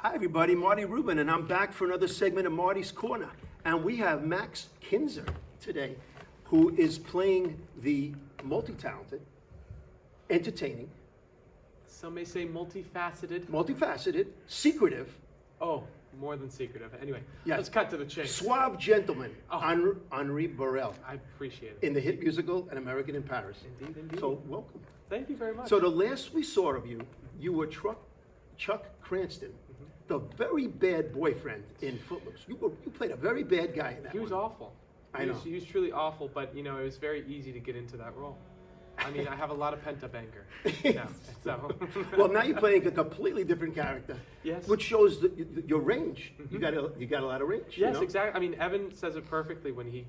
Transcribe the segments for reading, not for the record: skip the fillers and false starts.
Hi everybody, Marty Rubin, and I'm back for another segment of Marty's Corner. And we have Max Kuenzer today, who is playing the multi-talented, entertaining, Some may say multifaceted, secretive, Oh, more than secretive. Anyway, Yes. let's cut to the chase. suave gentleman, Oh. Henri Baurel, I appreciate it. in the hit musical An American in Paris. Indeed, indeed. So welcome. Thank you very much. So the last we saw of you, you were Chuck Cranston, the very bad boyfriend in Footloose. You played a very bad guy in that he was one. awful. I know. He was truly awful, but it was very easy to get into that role. I mean, I have a lot of pent-up anger. Now, so. Well, now you're playing a completely different character. Yes. Which shows your range. You got a lot of range. Yes, exactly. I mean, Evan says it perfectly when he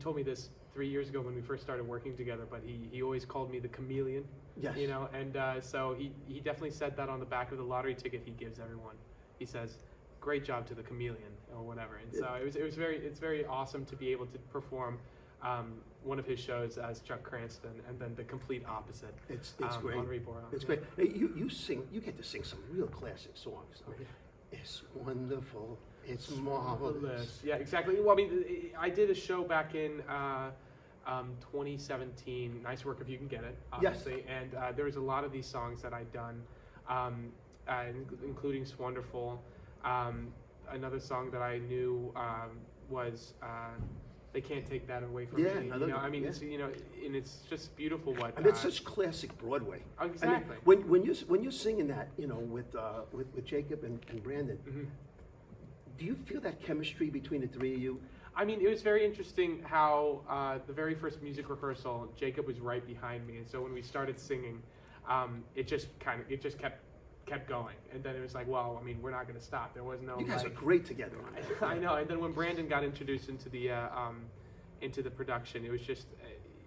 told me this 3 years ago when we first started working together, but he always called me the chameleon. Yes. And so he definitely said that on the back of the lottery ticket he gives everyone. He says, "Great job to the chameleon," or whatever. And so it's very awesome to be able to perform one of his shows as Chuck Cranston, and then the complete opposite. It's great. Henri Baurel. It's great. Hey, you get to sing some real classic songs. Oh, yeah. It's wonderful. It's marvelous. Yeah, exactly. Well, I mean, I did a show back in 2017. Nice Work If You Can Get It, obviously. And there was a lot of these songs that I'd done, including "Swonderful." Another song that I knew was "They Can't Take That Away From Yeah, Me." yeah. It's and it's just beautiful what. I mean, it's such classic Broadway. Exactly. I mean, when you're singing that, with Jacob and Brandon, do you feel that chemistry between the three of you? I mean, it was very interesting how the very first music rehearsal, Jacob was right behind me, and so when we started singing, it just kept going, and then it was like, well, I mean, we're not going to stop. There was no. You guys are great together on that. I know, and then when Brandon got introduced into the production, it was just,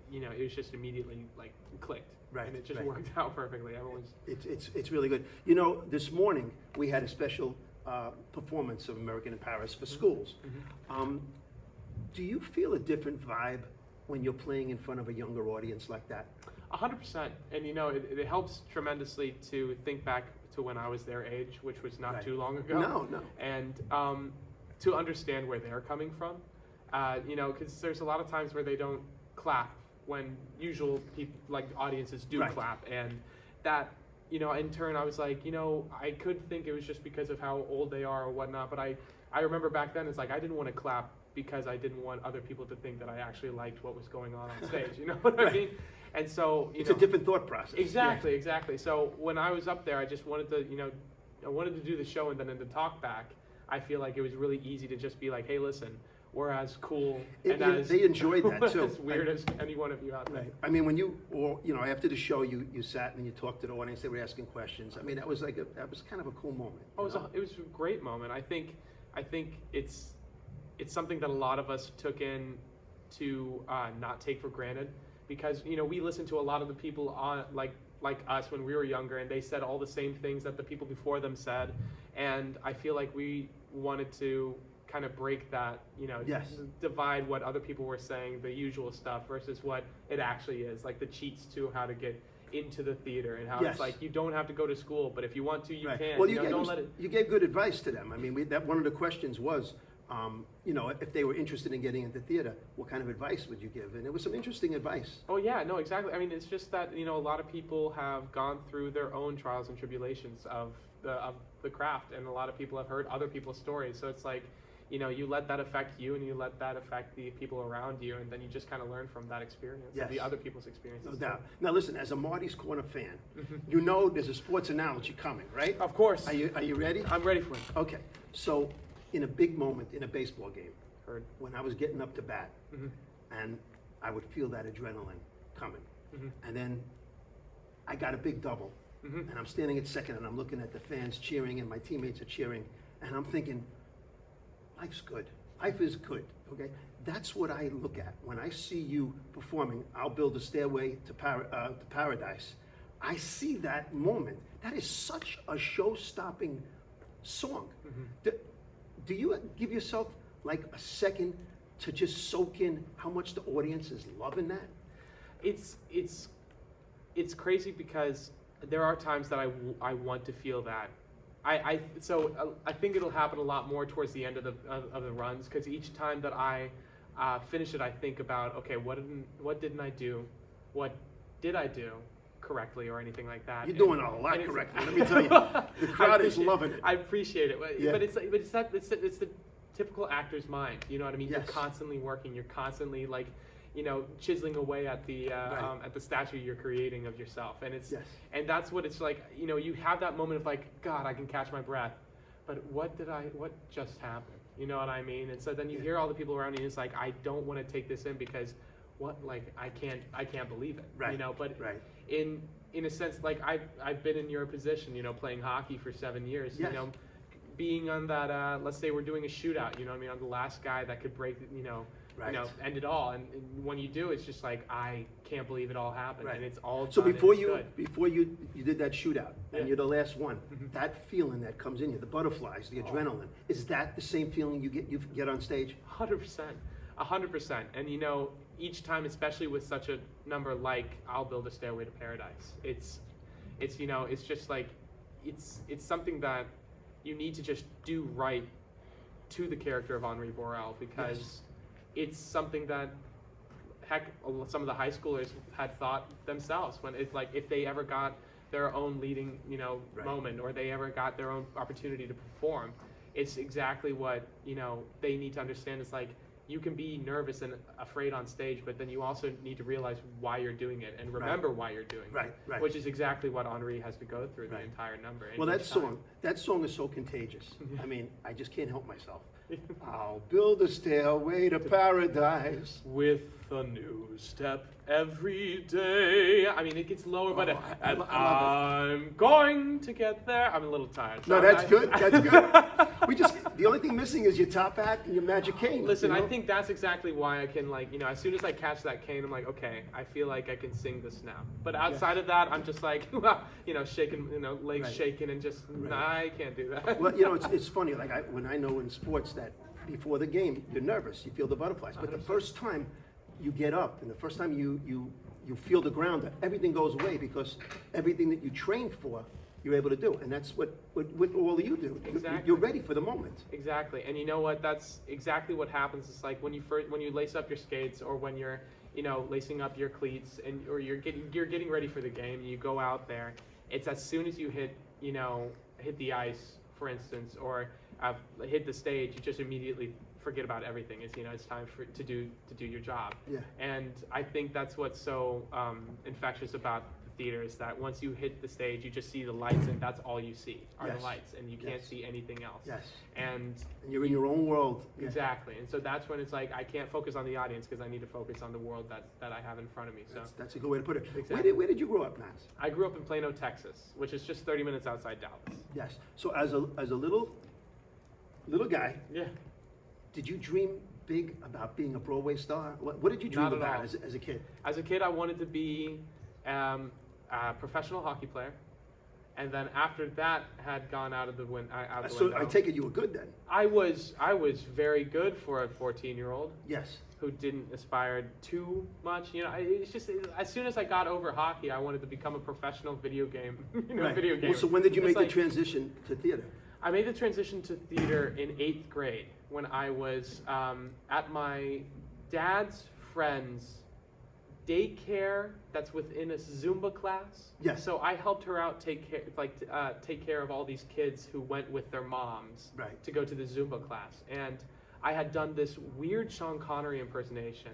it was just immediately like clicked, Right, and it just right. worked out perfectly. Everyone's. It's really good. This morning we had a special performance of American in Paris for schools. Do you feel a different vibe when you're playing in front of a younger audience like that? 100%, and it helps tremendously to think back to when I was their age, which was not Right. too long ago. No. And to understand where they're coming from, because there's a lot of times where they don't clap when usual people, like audiences, do Right. clap, and that, in turn, I was like, I could think it was just because of how old they are or whatnot, but I remember back then it's like I didn't want to clap because I didn't want other people to think that I actually liked what was going on stage. You know what Right. I mean? And so It's a different thought process. Exactly. So when I was up there, I just wanted to, I wanted to do the show, and then in the talk back, I feel like it was really easy to just be like, hey, listen, we're as cool and as they enjoyed that too. as weird as any one of you out there. Right. I mean, when after the show, you sat and you talked to the audience. They were asking questions. I mean, that was kind of a cool moment. Oh, it was a great moment. I think it's something that a lot of us took in to not take for granted, because we listened to a lot of the people on like us when we were younger, and they said all the same things that the people before them said, and I feel like we wanted to kind of break that, Yes. divide what other people were saying, the usual stuff, versus what it actually is, like the cheats to how to get into the theater, and how Yes. it's like you don't have to go to school, but if you want to, you Right. can. Well, You you gave good advice to them. I mean, that one of the questions was, if they were interested in getting into theater, what kind of advice would you give? And it was some interesting advice. Oh yeah, no, exactly. I mean, it's just that a lot of people have gone through their own trials and tribulations of the craft, and a lot of people have heard other people's stories. So it's like, you let that affect you, and you let that affect the people around you, and then you just kind of learn from that experience, Yes. the other people's experiences. No doubt. Now, listen, as a Marty's Corner fan, there's a sports analogy coming, right? Of course. Are you ready? I'm ready for it. Okay. So, in a big moment in a baseball game, Heard. when I was getting up to bat, and I would feel that adrenaline coming, and then I got a big double, and I'm standing at second, and I'm looking at the fans cheering, and my teammates are cheering, and I'm thinking, life's good. Life is good. Okay, that's what I look at when I see you performing. I'll build a stairway to paradise. I see that moment. That is such a show-stopping song. Do you give yourself like a second to just soak in how much the audience is loving that? It's crazy, because there are times that I want to feel that I think it'll happen a lot more towards the end of the runs, because each time that I finish it, I think about, okay, what didn't I do, what did I do correctly or anything like that. You're doing a lot correctly. Let me tell you, the crowd is loving it. I appreciate it, Yeah. but it's the typical actor's mind. You know what I mean? Yes. You're constantly working. You're constantly like, chiseling away at the statue you're creating of yourself, and Yes. and that's what it's like. You have that moment of like, God, I can catch my breath, but what just happened? You know what I mean? And so then you hear all the people around you, and it's like, I don't want to take this in because I can't believe it. Right. But right. in a sense, like I've been in your position, playing hockey for 7 years, Yes. being on that, let's say we're doing a shootout, I'm the last guy that could break, Right. end it all. And when you do, it's just like, I can't believe it all happened. Right. And it's all So done before and it's you good. did that shootout, Yeah. and you're the last one, Mhm. that feeling that comes in you, the butterflies, the adrenaline, is that the same feeling you get on stage? 100%. And each time, especially with such a number like I'll Build a Stairway to Paradise, it's just like, it's something that you need to just do right to the character of Henri Baurel, because Yes. it's something that, heck, some of the high schoolers had thought themselves, when it's like, if they ever got their own leading, Right. moment, or they ever got their own opportunity to perform, it's exactly what, they need to understand. It's like, you can be nervous and afraid on stage, but then you also need to realize why you're doing it and remember why you're doing Right, it, right. which is exactly what Henri has to go through the Right. entire number. And Well, each time. that song is so contagious. Mhm. I mean, I just can't help myself. I'll build a stairway to paradise. With a new step every day. I mean, it gets lower, but I and love it. I'm going to get there. I'm a little tired. No, so that's I- good. That's good. The only thing missing is your top hat and your magic cane. Listen, you know? I think that's exactly why I can, like, as soon as I catch that cane, I'm like, okay, I feel like I can sing this now. But outside of that, I'm just like, shaking, legs Right. shaking, and just, Right. nah, I can't do that. Well, it's funny. Like when I know in sports that before the game you're nervous, you feel the butterflies. But the 100%. first time you get up and the first time you feel the ground, everything goes away because everything that you trained for, you're able to do, and that's what all of you do. Exactly. You're ready for the moment. Exactly, and you know what? That's exactly what happens. It's like when you lace up your skates, or when you're lacing up your cleats, or you're getting ready for the game. You go out there. It's as soon as you hit the ice, for instance, or hit the stage, you just immediately forget about everything. It's time to do your job. Yeah. And I think that's what's so infectious about the theater, is that once you hit the stage, you just see the lights, and that's all you see are Yes. the lights, and you can't Yes. see anything else. Yes. And And you're in your own world. Yeah. exactly, and so that's when it's like, I can't focus on the audience because I need to focus on the world that I have in front of me. So That's a good way to put it. Exactly. Where did you grow up, Max? I grew up in Plano, Texas, which is just 30 minutes outside Dallas. Yes. So as a little guy, Yeah. did you dream big about being a Broadway star? What did you dream Not at about all. as a kid? As a kid, I wanted to be a professional hockey player, and then after that had gone out of the window. So I take it you were good then. I was very good for a 14-year-old Yes. who didn't aspire too much. It's just, as soon as I got over hockey, I wanted to become a professional video game, Right. video Well, gamer. so when did you It's make like, the transition to theater? I made the transition to theater in 8th grade when I was at my dad's friend's daycare that's within a Zumba class. Yes. So I helped her out take care of all these kids who went with their moms Right. to go to the Zumba class. And I had done this weird Sean Connery impersonation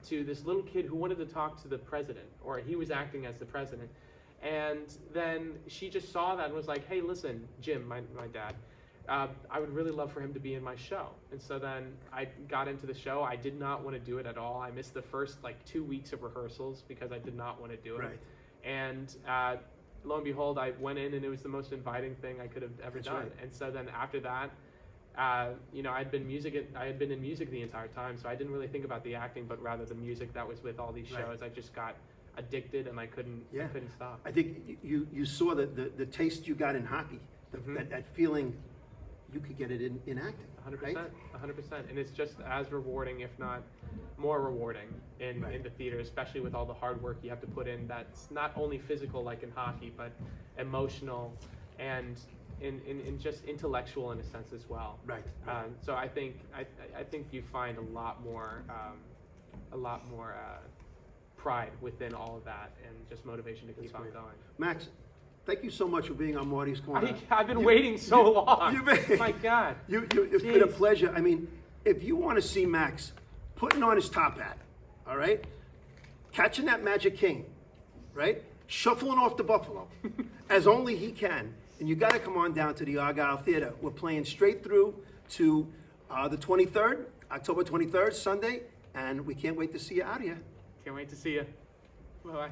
to this little kid who wanted to talk to the president, or he was acting as the president. And then she just saw that and was like, hey, listen, Jim, my dad, I would really love for him to be in my show. And so then I got into the show. I did not want to do it at all. I missed the first 2 weeks of rehearsals because I did not want to do it. Right. And lo and behold, I went in, and it was the most inviting thing I could have ever That's done. right. And so then after that, I had been in music the entire time, so I didn't really think about the acting, but rather the music that was with all these Right. shows. I just got addicted, and I couldn't stop. I think you saw the taste you got in hockey, Mhm. that feeling, you could get it in acting. 100%, 100%, and it's just as rewarding, if not more rewarding, in Right. the theater, especially with all the hard work you have to put in. That's not only physical, like in hockey, but emotional, and in just intellectual in a sense as well. Right. So I think you find a lot more pride within all of that and just motivation to keep on great. going. Max, thank you so much for being on Marty's Corner. I've been waiting so long. My God. It's been a pleasure. I mean, if you want to see Max putting on his top hat, all right, catching that Magic King, right, shuffling off the Buffalo, as only he can, and you got to come on down to the Argyle Theater. We're playing straight through to the 23rd, October 23rd, Sunday, and we can't wait to see you out here. Can't wait to see you. Bye-bye.